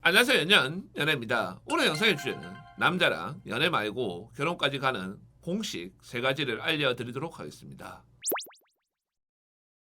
안녕하세요. 연예입니다. 오늘 영상의 주제는 남자랑 연애 말고 결혼까지 가는 공식 3가지를 알려드리도록 하겠습니다.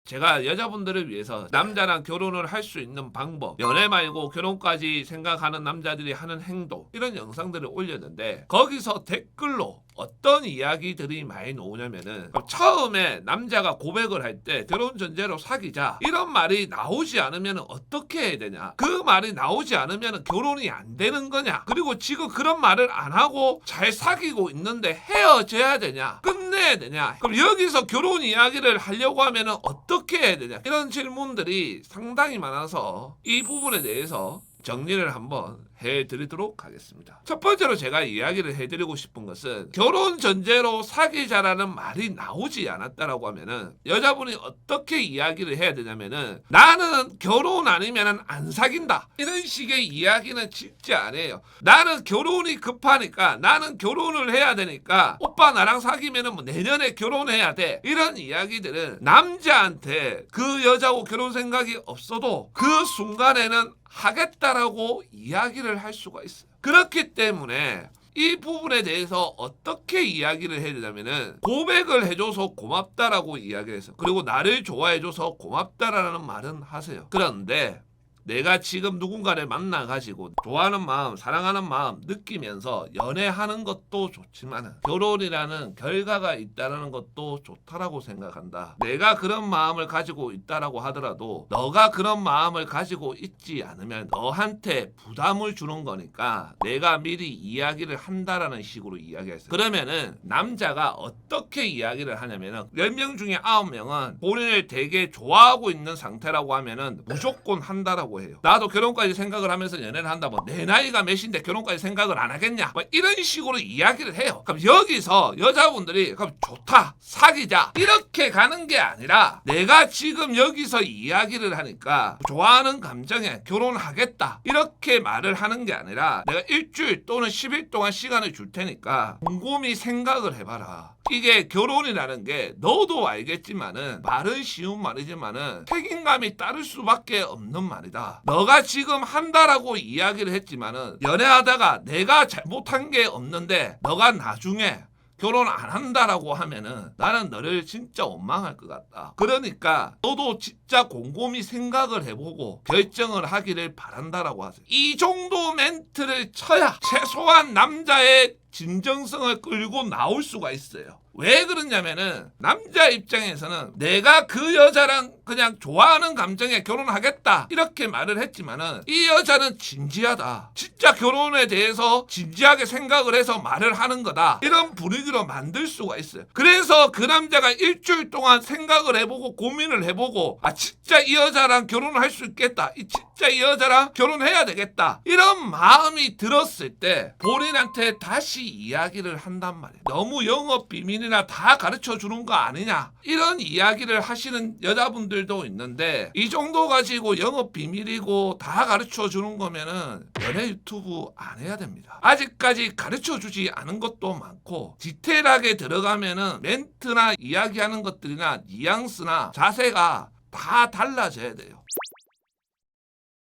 제가 여자분들을 위해서 남자랑 결혼을 할 수 있는 방법, 연애 말고 결혼까지 생각하는 남자들이 하는 행동, 이런 영상들을 올렸는데 거기서 댓글로 어떤 이야기들이 많이 나오냐면은 처음에 남자가 고백을 할 때 결혼 전제로 사귀자 이런 말이 나오지 않으면 어떻게 해야 되냐, 그 말이 나오지 않으면 결혼이 안 되는 거냐, 그리고 지금 그런 말을 안 하고 잘 사귀고 있는데 헤어져야 되냐, 끝내야 되냐, 그럼 여기서 결혼 이야기를 하려고 하면 어떻게 해야 되냐, 이런 질문들이 상당히 많아서 이 부분에 대해서 정리를 한번 해드리도록 하겠습니다. 첫 번째로 제가 이야기를 해드리고 싶은 것은 결혼 전제로 사귀자라는 말이 나오지 않았다라고 하면은 여자분이 어떻게 이야기를 해야 되냐면은 나는 결혼 아니면은 안 사귄다, 이런 식의 이야기는 진짜 안 해요. 나는 결혼이 급하니까, 나는 결혼을 해야 되니까 오빠 나랑 사귀면은 뭐 내년에 결혼해야 돼, 이런 이야기들은 남자한테 그 여자하고 결혼 생각이 없어도 그 순간에는 하겠다라고 이야기를 할 수가 있어요. 그렇기 때문에 이 부분에 대해서 어떻게 이야기를 해야 되냐면은 고백을 해줘서 고맙다라고 이야기해서, 그리고 나를 좋아해줘서 고맙다라는 말은 하세요. 그런데 내가 지금 누군가를 만나가지고 좋아하는 마음, 사랑하는 마음 느끼면서 연애하는 것도 좋지만 결혼이라는 결과가 있다는 것도 좋다라고 생각한다. 내가 그런 마음을 가지고 있다라고 하더라도 너가 그런 마음을 가지고 있지 않으면 너한테 부담을 주는 거니까 내가 미리 이야기를 한다라는 식으로 이야기했어요. 그러면은 남자가 어떻게 이야기를 하냐면은 10명 중에 9명은 본인을 되게 좋아하고 있는 상태라고 하면은 무조건 한다라고 해요. 나도 결혼까지 생각을 하면서 연애를 한다, 뭐 내 나이가 몇인데 결혼까지 생각을 안 하겠냐, 뭐 이런 식으로 이야기를 해요. 그럼 여기서 여자분들이 그럼 좋다, 사귀자, 이렇게 가는 게 아니라 내가 지금 여기서 이야기를 하니까 좋아하는 감정에 결혼하겠다 이렇게 말을 하는 게 아니라 내가 일주일 또는 10일 동안 시간을 줄 테니까 곰곰이 생각을 해봐라. 이게 결혼이라는 게 너도 알겠지만은 말은 쉬운 말이지만은 책임감이 따를 수밖에 없는 말이다. 너가 지금 한다라고 이야기를 했지만은 연애하다가 내가 잘못한 게 없는데 너가 나중에 결혼 안 한다라고 하면은 나는 너를 진짜 원망할 것 같다. 그러니까 너도 진짜 곰곰이 생각을 해보고 결정을 하기를 바란다라고 하세요. 이 정도 멘트를 쳐야 최소한 남자의 진정성을 끌고 나올 수가 있어요. 왜 그러냐면은 남자 입장에서는 내가 그 여자랑 그냥 좋아하는 감정에 결혼하겠다 이렇게 말을 했지만은 이 여자는 진지하다, 진짜 결혼에 대해서 진지하게 생각을 해서 말을 하는 거다, 이런 분위기로 만들 수가 있어요. 그래서 그 남자가 일주일 동안 생각을 해보고 고민을 해보고 진짜 이 여자랑 결혼을 할 수 있겠다, 진짜 이 여자랑 결혼해야 되겠다, 이런 마음이 들었을 때 본인한테 다시 이야기를 한단 말이에요. 너무 영업 비밀이나 다 가르쳐 주는 거 아니냐, 이런 이야기를 하시는 여자분들도 있는데 이 정도 가지고 영업 비밀이고 다 가르쳐 주는 거면은 연애 유튜브 안 해야 됩니다. 아직까지 가르쳐 주지 않은 것도 많고 디테일하게 들어가면은 멘트나 이야기하는 것들이나 뉘앙스나 자세가 다 달라져야 돼요.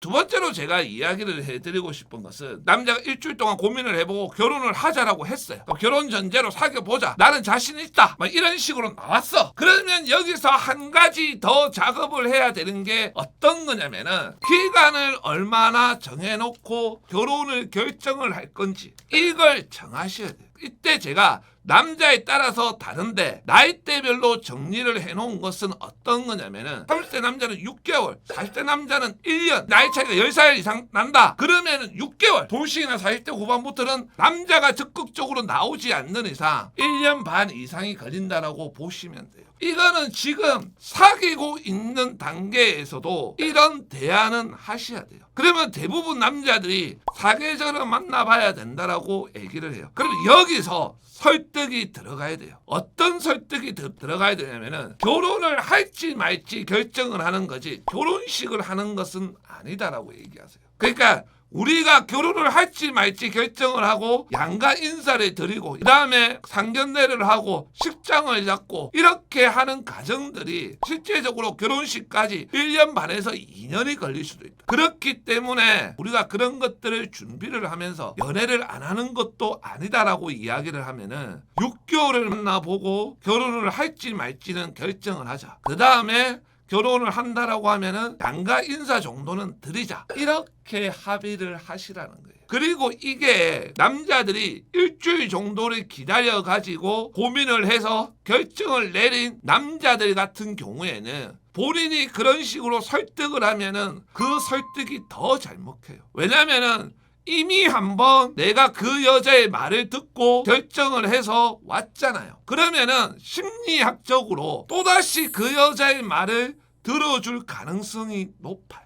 두 번째로 제가 이야기를 해드리고 싶은 것은 남자가 일주일 동안 고민을 해보고 결혼을 하자라고 했어요. 결혼 전제로 사귀어보자, 나는 자신 있다, 막 이런 식으로 나왔어. 그러면 여기서 한 가지 더 작업을 해야 되는 게 어떤 거냐면은 기간을 얼마나 정해놓고 결혼을 결정을 할 건지 이걸 정하셔야 돼요. 이때 제가 남자에 따라서 다른데 나이대별로 정리를 해놓은 것은 어떤 거냐면은 30대 남자는 6개월, 40대 남자는 1년, 나이 차이가 10살 이상 난다 그러면은 6개월, 동시기나 40대 후반부터는 남자가 적극적으로 나오지 않는 이상 1년 반 이상이 걸린다라고 보시면 돼요. 이거는 지금 사귀고 있는 단계에서도 이런 대안은 하셔야 돼요. 그러면 대부분 남자들이 사계절을 만나봐야 된다라고 얘기를 해요. 그럼 여기서 설득이 들어가야 돼요. 어떤 설득이 들어가야 되냐면은 결혼을 할지 말지 결정을 하는 거지 결혼식을 하는 것은 아니다라고 얘기하세요. 그러니까 우리가 결혼을 할지 말지 결정을 하고 양가 인사를 드리고 그 다음에 상견례를 하고 식장을 잡고 이렇게 하는 가정들이 실제적으로 결혼식까지 1년 반에서 2년이 걸릴 수도 있다. 그렇기 때문에 우리가 그런 것들을 준비를 하면서 연애를 안 하는 것도 아니다라고 이야기를 하면은 6개월을 만나보고 결혼을 할지 말지는 결정을 하자. 그 다음에 결혼을 한다라고 하면은 양가 인사 정도는 드리자. 이렇게 합의를 하시라는 거예요. 그리고 이게 남자들이 일주일 정도를 기다려 가지고 고민을 해서 결정을 내린 남자들 같은 경우에는 본인이 그런 식으로 설득을 하면은 그 설득이 더 잘못해요. 왜냐면은 이미 한번 내가 그 여자의 말을 듣고 결정을 해서 왔잖아요. 그러면은 심리학적으로 또다시 그 여자의 말을 들어줄 가능성이 높아요.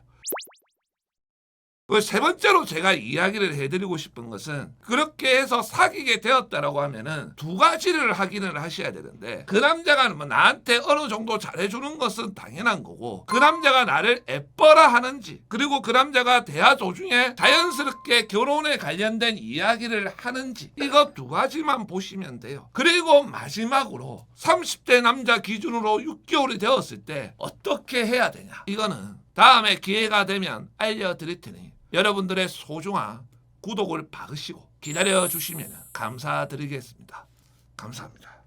세 번째로 제가 이야기를 해드리고 싶은 것은 그렇게 해서 사귀게 되었다라고 하면은 두 가지를 확인을 하셔야 되는데 그 남자가 뭐 나한테 어느 정도 잘해주는 것은 당연한 거고 그 남자가 나를 예뻐라 하는지 그리고 그 남자가 대화 도중에 자연스럽게 결혼에 관련된 이야기를 하는지 이거 두 가지만 보시면 돼요. 그리고 마지막으로 30대 남자 기준으로 6개월이 되었을 때 어떻게 해야 되냐 이거는 다음에 기회가 되면 알려드릴 테니 여러분들의 소중한 구독을 박으시고 기다려주시면 감사드리겠습니다. 감사합니다.